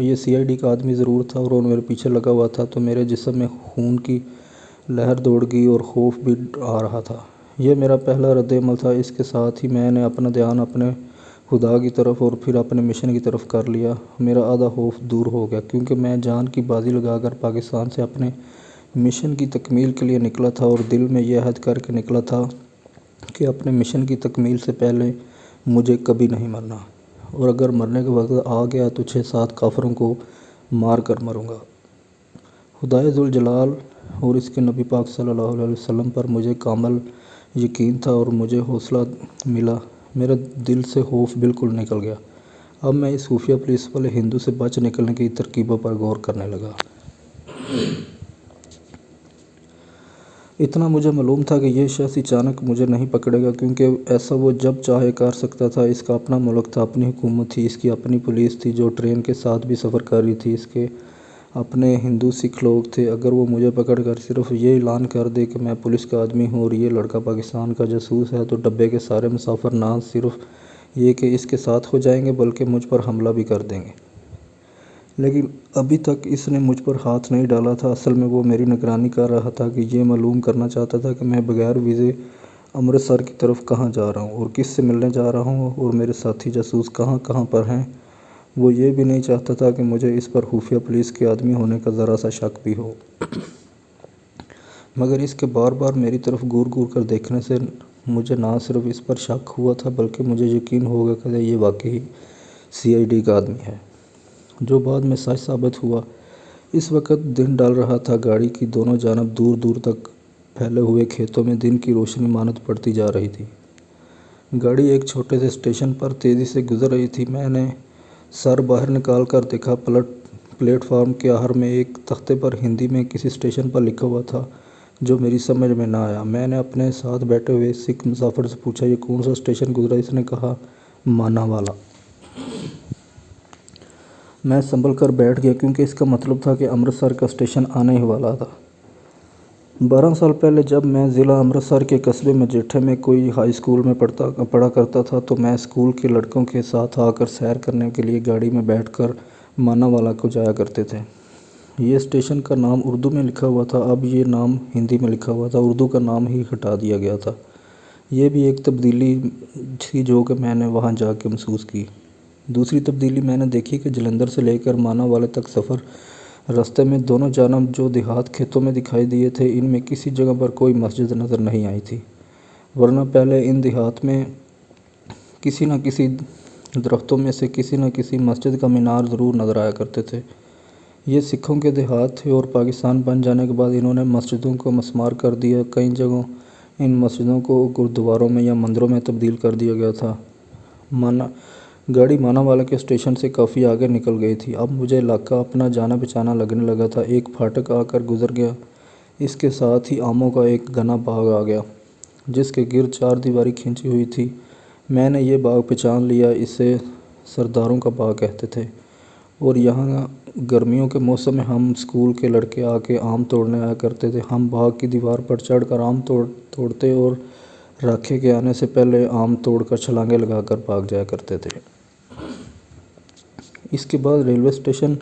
یہ CID کا آدمی ضرور تھا اور وہ میرے پیچھے لگا ہوا تھا، تو میرے جسم میں خون کی لہر دوڑ گئی اور خوف بھی آ رہا تھا۔ یہ میرا پہلا رد عمل تھا۔ اس کے ساتھ ہی میں نے اپنا دھیان اپنے خدا کی طرف اور پھر اپنے مشن کی طرف کر لیا۔ میرا آدھا خوف دور ہو گیا کیونکہ میں جان کی بازی لگا کر پاکستان سے اپنے مشن کی تکمیل کے لیے نکلا تھا اور دل میں یہ عہد کر کے نکلا تھا کہ اپنے مشن کی تکمیل سے پہلے مجھے کبھی نہیں مرنا، اور اگر مرنے کا وقت آ گیا تو 6-7 کافروں کو مار کر مروں گا۔ خدائے ذوالجلال اور اس کے نبی پاک صلی اللہ علیہ وسلم پر مجھے کامل یقین تھا اور مجھے حوصلہ ملا۔ میرے دل سے خوف بالکل نکل گیا۔ اب میں اس خفیہ پولیس والے ہندو سے بچ نکلنے کی ترکیبوں پر غور کرنے لگا۔ اتنا مجھے معلوم تھا کہ یہ شخص اچانک مجھے نہیں پکڑے گا، کیونکہ ایسا وہ جب چاہے کر سکتا تھا۔ اس کا اپنا ملک تھا، اپنی حکومت تھی، اس کی اپنی پولیس تھی جو ٹرین کے ساتھ بھی سفر کر رہی تھی، اس کے اپنے ہندو سکھ لوگ تھے۔ اگر وہ مجھے پکڑ کر صرف یہ اعلان کر دے کہ میں پولیس کا آدمی ہوں اور یہ لڑکا پاکستان کا جاسوس ہے، تو ڈبے کے سارے مسافر نہ صرف یہ کہ اس کے ساتھ ہو جائیں گے بلکہ مجھ پر حملہ بھی کر دیں گے۔ لیکن ابھی تک اس نے مجھ پر ہاتھ نہیں ڈالا تھا۔ اصل میں وہ میری نگرانی کر رہا تھا کہ یہ معلوم کرنا چاہتا تھا کہ میں بغیر ویزے امرتسر کی طرف کہاں جا رہا ہوں اور کس سے ملنے جا رہا ہوں اور میرے ساتھی جاسوس کہاں کہاں پر ہیں۔ وہ یہ بھی نہیں چاہتا تھا کہ مجھے اس پر خفیہ پولیس کے آدمی ہونے کا ذرا سا شک بھی ہو۔ مگر اس کے بار بار میری طرف گور گور کر دیکھنے سے مجھے نہ صرف اس پر شک ہوا تھا بلکہ مجھے یقین ہو گیا کہ یہ واقعی CID کا آدمی ہے، جو بعد میں سچ ثابت ہوا۔ اس وقت دن ڈھل رہا تھا۔ گاڑی کی دونوں جانب دور دور تک پھیلے ہوئے کھیتوں میں دن کی روشنی ماند پڑتی جا رہی تھی۔ گاڑی ایک چھوٹے سے اسٹیشن پر تیزی سے گزر رہی تھی۔ میں نے سر باہر نکال کر دیکھا۔ پلیٹ فارم کے آخر میں ایک تختے پر ہندی میں کسی اسٹیشن پر لکھا ہوا تھا جو میری سمجھ میں نہ آیا۔ میں نے اپنے ساتھ بیٹھے ہوئے سکھ مسافر سے پوچھا، یہ کون سا اسٹیشن گزرا؟ اس نے کہا، مانا والا۔ میں سنبھل کر بیٹھ گیا کیونکہ اس کا مطلب تھا کہ امرتسر کا اسٹیشن آنے ہی والا تھا۔ 12 سال پہلے جب میں ضلع امرتسر کے قصبے مجیٹھے میں کوئی ہائی اسکول میں پڑھا کرتا تھا تو میں اسکول کے لڑکوں کے ساتھ آ کر سیر کرنے کے لیے گاڑی میں بیٹھ کر مانا والا کو جایا کرتے تھے۔ یہ اسٹیشن کا نام اردو میں لکھا ہوا تھا، اب یہ نام ہندی میں لکھا ہوا تھا۔ اردو کا نام ہی ہٹا دیا گیا تھا۔ یہ بھی ایک تبدیلی تھی جو کہ میں نے وہاں جا کے محسوس کی۔ دوسری تبدیلی میں نے دیکھی کہ جلندھر سے لے کر مانا والے تک سفر راستے میں دونوں جانب جو دیہات کھیتوں میں دکھائی دیے تھے، ان میں کسی جگہ پر کوئی مسجد نظر نہیں آئی تھی، ورنہ پہلے ان دیہات میں کسی نہ کسی درختوں میں سے کسی نہ کسی مسجد کا مینار ضرور نظر آیا کرتے تھے۔ یہ سکھوں کے دیہات تھے اور پاکستان بن جانے کے بعد انہوں نے مسجدوں کو مسمار کر دیا۔ کئی جگہوں ان مسجدوں کو گرودواروں میں یا مندروں میں تبدیل کر دیا گیا تھا۔ گاڑی مانا والے کے اسٹیشن سے کافی آگے نکل گئی تھی۔ اب مجھے علاقہ اپنا جانا پہچانا لگنے لگا تھا۔ ایک پھاٹک آ کر گزر گیا، اس کے ساتھ ہی آموں کا ایک گھنا باغ آ گیا جس کے گرد 4 دیواری کھنچی ہوئی تھی۔ میں نے یہ باغ پہچان لیا، اسے سرداروں کا باغ کہتے تھے، اور یہاں گرمیوں کے موسم میں ہم اسکول کے لڑکے آ کے آم توڑنے آیا کرتے تھے۔ ہم باغ کی دیوار پر چڑھ کر آم توڑتے اور راکھے کے آنے سے پہلے آم توڑ کر چھلانگیں لگا کر بھاگ جایا کرتے تھے۔ اس کے بعد ریلوے اسٹیشن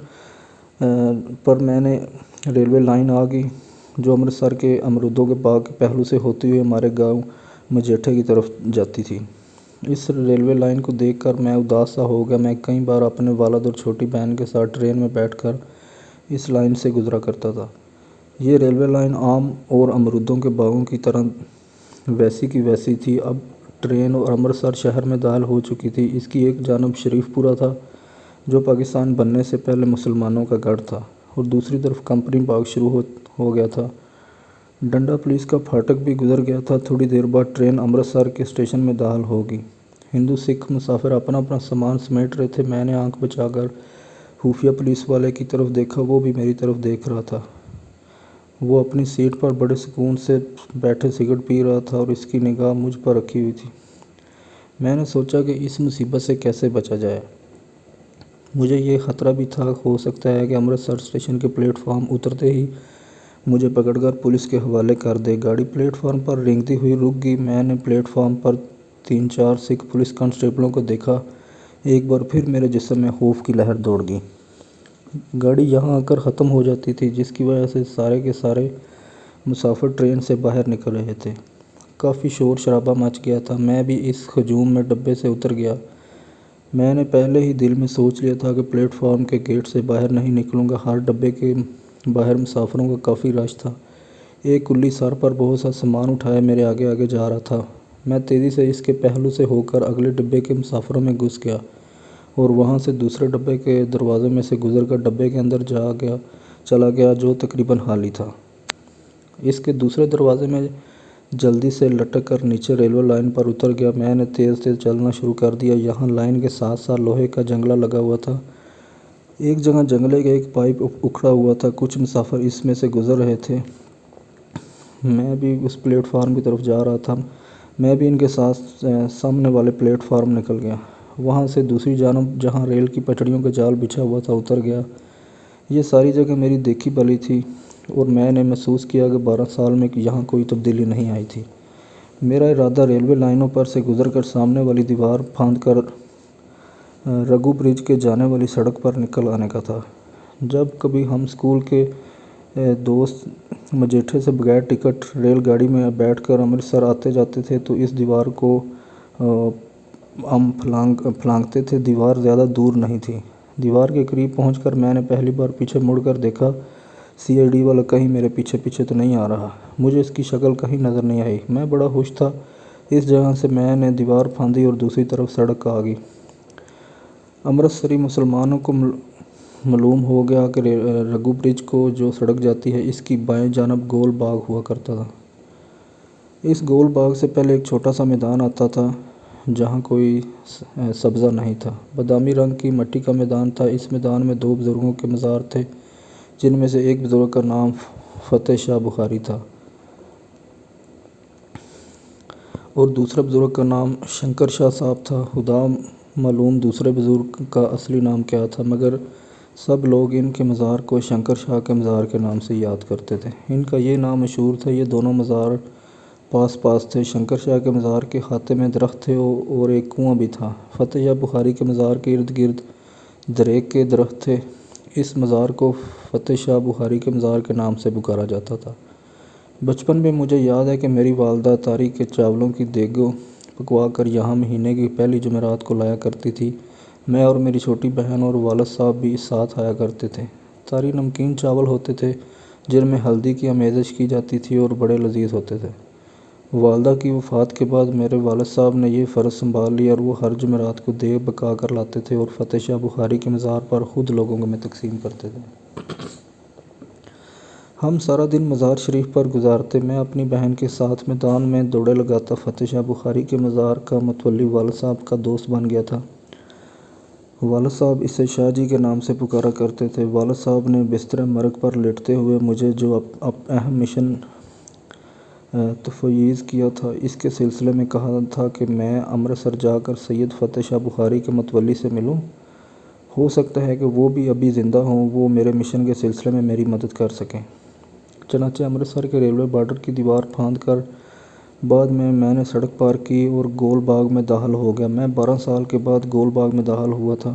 پر میں نے ریلوے لائن آ گئی جو امرتسر کے امرودوں کے باغ کے پہلو سے ہوتی ہوئی ہمارے گاؤں مجیٹھے کی طرف جاتی تھی۔ اس ریلوے لائن کو دیکھ کر میں اداس سا ہو گیا۔ میں کئی بار اپنے والد اور چھوٹی بہن کے ساتھ ٹرین میں بیٹھ کر اس لائن سے گزرا کرتا تھا۔ یہ ریلوے لائن آم اور امرودوں کے باغوں کی طرح ویسی کی ویسی تھی۔ اب ٹرین اور امرتسر شہر میں داخل ہو چکی تھی۔ اس کی ایک جانب شریف پورہ تھا جو پاکستان بننے سے پہلے مسلمانوں کا گڑھ تھا، اور دوسری طرف کمپنی باغ شروع ہو گیا تھا۔ ڈنڈا پولیس کا پھاٹک بھی گزر گیا تھا۔ تھوڑی دیر بعد ٹرین امرتسر کے اسٹیشن میں داخل ہوگی۔ ہندو سکھ مسافر اپنا اپنا سامان سمیٹ رہے تھے۔ میں نے آنکھ بچا کر خفیہ پولیس والے کی طرف دیکھا، وہ بھی میری طرف دیکھ رہا تھا۔ وہ اپنی سیٹ پر بڑے سکون سے بیٹھے سگریٹ پی رہا تھا اور اس کی نگاہ مجھ پر رکھی ہوئی تھی۔ میں نے سوچا کہ اس مصیبت سے کیسے بچا جائے۔ مجھے یہ خطرہ بھی تھا، ہو سکتا ہے کہ امرتسر اسٹیشن کے پلیٹ فارم اترتے ہی مجھے پکڑ کر پولیس کے حوالے کر دے۔ گاڑی پلیٹ فارم پر رینگتی ہوئی رک گئی۔ میں نے پلیٹ فارم پر 3-4 سکھ پولیس کانسٹیبلوں کو دیکھا۔ ایک بار پھر میرے جسم میں خوف کی لہر دوڑ گئی۔ گاڑی یہاں آ کر ختم ہو جاتی تھی، جس کی وجہ سے سارے کے سارے مسافر ٹرین سے باہر نکل رہے تھے۔ کافی شور شرابہ مچ گیا تھا۔ میں بھی اس ہجوم میں ڈبے سے اتر گیا۔ میں نے پہلے ہی دل میں سوچ لیا تھا کہ پلیٹ فارم کے گیٹ سے باہر نہیں نکلوں گا۔ ہر ڈبے کے باہر مسافروں کا کافی رش تھا۔ ایک کلی سر پر بہت سا سامان اٹھائے میرے آگے آگے جا رہا تھا۔ میں تیزی سے اس کے پہلو سے ہو کر اگلے ڈبے کے مسافروں میں گھس گیا اور وہاں سے دوسرے ڈبے کے دروازے میں سے گزر کر ڈبے کے اندر چلا گیا، جو تقریباً خالی تھا۔ اس کے دوسرے دروازے میں جلدی سے لٹک کر نیچے ریلوے لائن پر اتر گیا۔ میں نے تیز تیز چلنا شروع کر دیا۔ یہاں لائن کے ساتھ ساتھ لوہے کا جنگلہ لگا ہوا تھا۔ ایک جگہ جنگلے کا ایک پائپ اکھڑا ہوا تھا۔ کچھ مسافر اس میں سے گزر رہے تھے۔ میں بھی اس پلیٹ فارم کی طرف جا رہا تھا۔ میں بھی ان کے ساتھ سامنے والے پلیٹ فارم نکل گیا۔ وہاں سے دوسری جانب جہاں ریل کی پٹڑیوں کا جال بچھا ہوا تھا اتر گیا۔ یہ ساری جگہ میری دیکھی بھلی تھی اور میں نے محسوس کیا کہ 12 سال میں یہاں کوئی تبدیلی نہیں آئی تھی۔ میرا ارادہ ریلوے لائنوں پر سے گزر کر سامنے والی دیوار پھاند کر رگو برج کے جانے والی سڑک پر نکل آنے کا تھا۔ جب کبھی ہم اسکول کے دوست مجیٹھے سے بغیر ٹکٹ ریل گاڑی میں بیٹھ کر امرتسر آتے جاتے تھے تو اس دیوار کو ہم پھلانگتے تھے۔ دیوار زیادہ دور نہیں تھی۔ دیوار کے قریب پہنچ کر میں نے پہلی بار پیچھے مڑ کر دیکھا، سی آئی ڈی والا کہیں میرے پیچھے پیچھے تو نہیں آ رہا۔ مجھے اس کی شکل کہیں نظر نہیں آئی۔ میں بڑا خوش تھا۔ اس جگہ سے میں نے دیوار پھاندی اور دوسری طرف سڑک آ گئی۔ امرتسری مسلمانوں کو معلوم ہو گیا کہ رگو برج کو جو سڑک جاتی ہے، اس کی بائیں جانب گول باغ ہوا کرتا تھا۔ اس گول باغ سے پہلے ایک چھوٹا سا میدان آتا تھا جہاں کوئی سبزہ نہیں تھا۔ بادامی رنگ کی مٹی کا میدان تھا۔ اس میدان میں 2 بزرگوں کے مزار تھے، جن میں سے ایک بزرگ کا نام فتح شاہ بخاری تھا اور دوسرے بزرگ کا نام شنکر شاہ صاحب تھا۔ خدا معلوم دوسرے بزرگ کا اصلی نام کیا تھا، مگر سب لوگ ان کے مزار کو شنکر شاہ کے مزار کے نام سے یاد کرتے تھے۔ ان کا یہ نام مشہور تھا۔ یہ دونوں مزار پاس پاس تھے۔ شنکر شاہ کے مزار کے خاتے میں درخت تھے اور ایک کنواں بھی تھا۔ فتح شاہ بخاری کے مزار کے ارد گرد دریک کے درخت تھے۔ اس مزار کو فتح شاہ بخاری کے مزار کے نام سے پکارا جاتا تھا۔ بچپن میں مجھے یاد ہے کہ میری والدہ تاری کے چاولوں کی دیگو پکوا کر یہاں مہینے کی پہلی جمعرات کو لایا کرتی تھی۔ میں اور میری چھوٹی بہن اور والد صاحب بھی ساتھ آیا کرتے تھے۔ تاری نمکین چاول ہوتے تھے جن میں ہلدی کی آمیزش کی جاتی تھی اور بڑے لذیذ ہوتے تھے۔ والدہ کی وفات کے بعد میرے والد صاحب نے یہ فرض سنبھال لیا اور وہ ہر جمعرات کو دیگ پکا کر لاتے تھے اور فتح شاہ بخاری کے مزار پر خود لوگوں میں تقسیم کرتے تھے۔ ہم سارا دن مزار شریف پر گزارتے۔ میں اپنی بہن کے ساتھ میدان میں دوڑیں لگاتا۔ فتح شاہ بخاری کے مزار کا متولی والد صاحب کا دوست بن گیا تھا۔ والد صاحب اسے شاہ جی کے نام سے پکارا کرتے تھے۔ والد صاحب نے بستر مرگ پر لیٹتے ہوئے مجھے جو اہم مشن تفویض کیا تھا، اس کے سلسلے میں کہا تھا کہ میں امرتسر جا کر سید فتح شاہ بخاری کے متولی سے ملوں۔ ہو سکتا ہے کہ وہ بھی ابھی زندہ ہوں، وہ میرے مشن کے سلسلے میں میری مدد کر سکیں۔ چنانچہ امرتسر کے ریلوے بارڈر کی دیوار پھاند کر بعد میں نے سڑک پار کی اور گول باغ میں داخل ہو گیا۔ میں 12 سال کے بعد گول باغ میں داخل ہوا تھا۔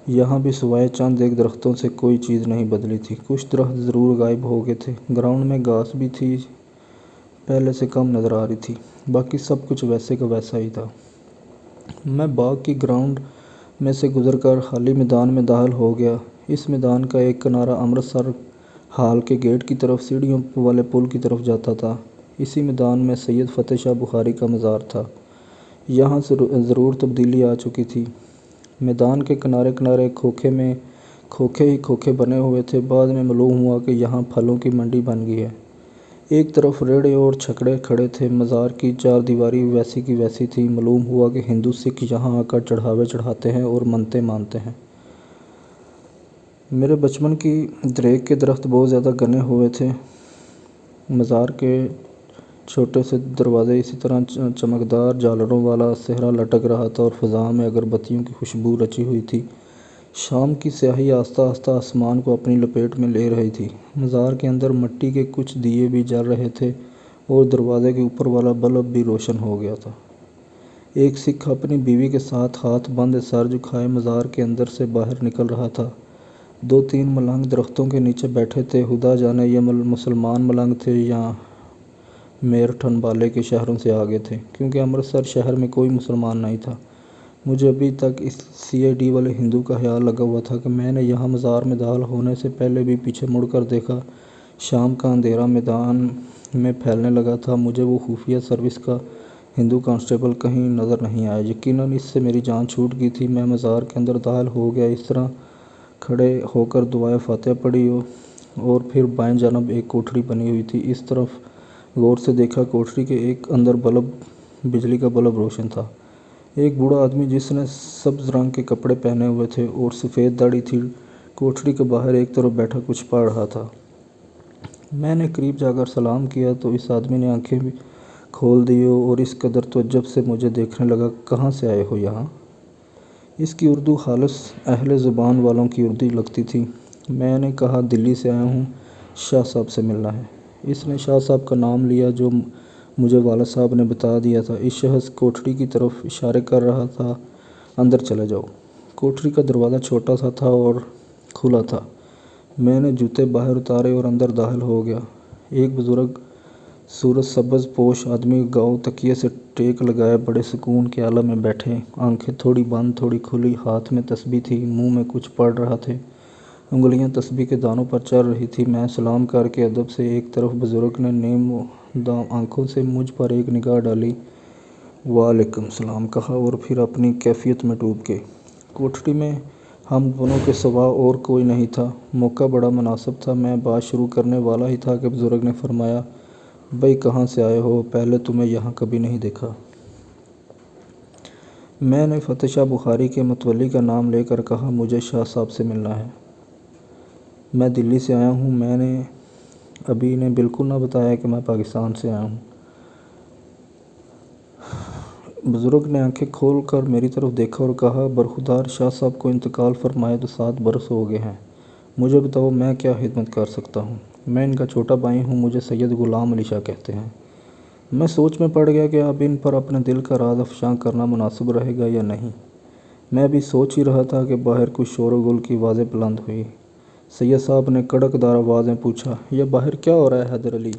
یہاں بھی سوائے چند ایک درختوں سے کوئی چیز نہیں بدلی تھی۔ کچھ درخت ضرور غائب ہو گئے تھے۔ گراؤنڈ میں گھاس بھی تھی، پہلے سے کم نظر آ رہی تھی۔ باقی سب کچھ ویسے کا ویسا ہی تھا۔ میں باغ کی گراؤنڈ میں سے گزر کر خالی میدان میں داخل ہو گیا۔ اس میدان کا ایک کنارہ امرتسر ہال کے گیٹ کی طرف سیڑھیوں والے پل کی طرف جاتا تھا۔ اسی میدان میں سید فتح شاہ بخاری کا مزار تھا۔ یہاں ضرور تبدیلی آ چکی تھی۔ میدان کے کنارے کنارے کھوکھے ہی کھوکھے بنے ہوئے تھے۔ بعد میں معلوم ہوا کہ یہاں پھلوں کی منڈی بن گئی ہے۔ ایک طرف ریڑھے اور چھکڑے کھڑے تھے۔ مزار کی چار دیواری ویسی کی ویسی تھی۔ معلوم ہوا کہ ہندو سکھ یہاں آ کر چڑھاوے چڑھاتے ہیں اور منتیں مانتے ہیں۔ میرے بچپن کی دریک کے درخت بہت زیادہ گھنے ہوئے تھے۔ مزار کے چھوٹے سے دروازے اسی طرح چمکدار جھالروں والا سہرا لٹک رہا تھا اور فضا میں اگربتیوں کی خوشبو رچی ہوئی تھی۔ شام کی سیاہی آہستہ آہستہ آسمان کو اپنی لپیٹ میں لے رہی تھی۔ مزار کے اندر مٹی کے کچھ دیے بھی جل رہے تھے اور دروازے کے اوپر والا بلب بھی روشن ہو گیا تھا۔ ایک سکھ اپنی بیوی کے ساتھ ہاتھ بندھے سر جھکائے مزار کے اندر سے باہر نکل رہا تھا۔ 2-3 ملنگ درختوں کے نیچے بیٹھے تھے۔ خدا جانے یہ مسلمان ملنگ تھے یا میرٹھن والے کے شہروں سے آگے تھے، کیونکہ امرتسر شہر میں کوئی مسلمان نہیں تھا۔ مجھے ابھی تک اس CID والے ہندو کا خیال لگا ہوا تھا کہ میں نے یہاں مزار میں داخل ہونے سے پہلے بھی پیچھے مڑ کر دیکھا۔ شام کا اندھیرا میدان میں پھیلنے لگا تھا۔ مجھے وہ خفیہ سروس کا ہندو کانسٹیبل کہیں نظر نہیں آیا۔ یقیناً اس سے میری جان چھوٹ گئی تھی۔ میں مزار کے اندر داخل ہو گیا، اس طرح کھڑے ہو کر دعائے فاتحہ پڑھی اور پھر بائیں جانب ایک کوٹھری بنی ہوئی تھی۔ اس طرف غور سے دیکھا، کوٹھری کے ایک اندر بجلی کا بلب روشن تھا۔ ایک بوڑھا آدمی جس نے سبز رنگ کے کپڑے پہنے ہوئے تھے اور سفید داڑھی تھی، کوٹھری کے باہر ایک طرف بیٹھا کچھ پڑھ رہا تھا۔ میں نے قریب جا کر سلام کیا تو اس آدمی نے آنکھیں بھی کھول دیں اور اس قدر تعجب سے مجھے دیکھنے لگا، کہاں سے آئے ہو یہاں؟ اس کی اردو خالص اہل زبان والوں کی اردو لگتی تھی۔ میں نے کہا، دلی سے آیا ہوں، شاہ صاحب سے ملنا ہے۔ اس نے شاہ صاحب کا نام لیا جو مجھے والد صاحب نے بتا دیا تھا۔ اس شخص کوٹھری کی طرف اشارے کر رہا تھا، اندر چلے جاؤ۔ کوٹھری کا دروازہ چھوٹا سا تھا اور کھلا تھا۔ میں نے جوتے باہر اتارے اور اندر داخل ہو گیا۔ ایک بزرگ صورت سبز پوش آدمی گاؤں تکیے سے ٹیک لگائے بڑے سکون کے عالم میں بیٹھے، آنکھیں تھوڑی بند تھوڑی کھلی، ہاتھ میں تسبیح تھی، منہ میں کچھ پڑھ رہا تھے، انگلیاں تسبیح کے دانوں پر چل رہی تھیں۔ میں سلام کر کے ادب سے ایک طرف، بزرگ نے نیم دام آنکھوں سے مجھ پر ایک نگاہ ڈالی، وعلیکم السلام کہا اور پھر اپنی کیفیت میں ڈوب گئے۔ کوٹھری میں ہم دونوں کے سوا اور کوئی نہیں تھا۔ موقع بڑا مناسب تھا۔ میں بات شروع کرنے والا ہی تھا کہ بزرگ نے فرمایا، بھئی کہاں سے آئے ہو؟ پہلے تمہیں یہاں کبھی نہیں دیکھا۔ میں نے فتح شاہ بخاری کے متولی کا نام لے کر کہا، مجھے شاہ صاحب سے ملنا ہے۔ میں دلی سے آیا ہوں۔ میں نے ابھی انہیں بالکل نہ بتایا کہ میں پاکستان سے آیا ہوں۔ بزرگ نے آنکھیں کھول کر میری طرف دیکھا اور کہا، برخودار شاہ صاحب کو انتقال فرمائے تو 7 برس ہو گئے ہیں۔ مجھے بتاؤ میں کیا خدمت کر سکتا ہوں؟ میں ان کا چھوٹا بھائی ہوں، مجھے سید غلام علی شاہ کہتے ہیں۔ میں سوچ میں پڑ گیا کہ اب ان پر اپنے دل کا راز افشاں کرنا مناسب رہے گا یا نہیں۔ میں ابھی سوچ ہی رہا تھا کہ باہر کچھ شور و گل کی آوازیں بلند ہوئیں۔ سید صاحب نے کڑک دار آواز میں پوچھا، یہ باہر کیا ہو رہا ہے حیدر علی؟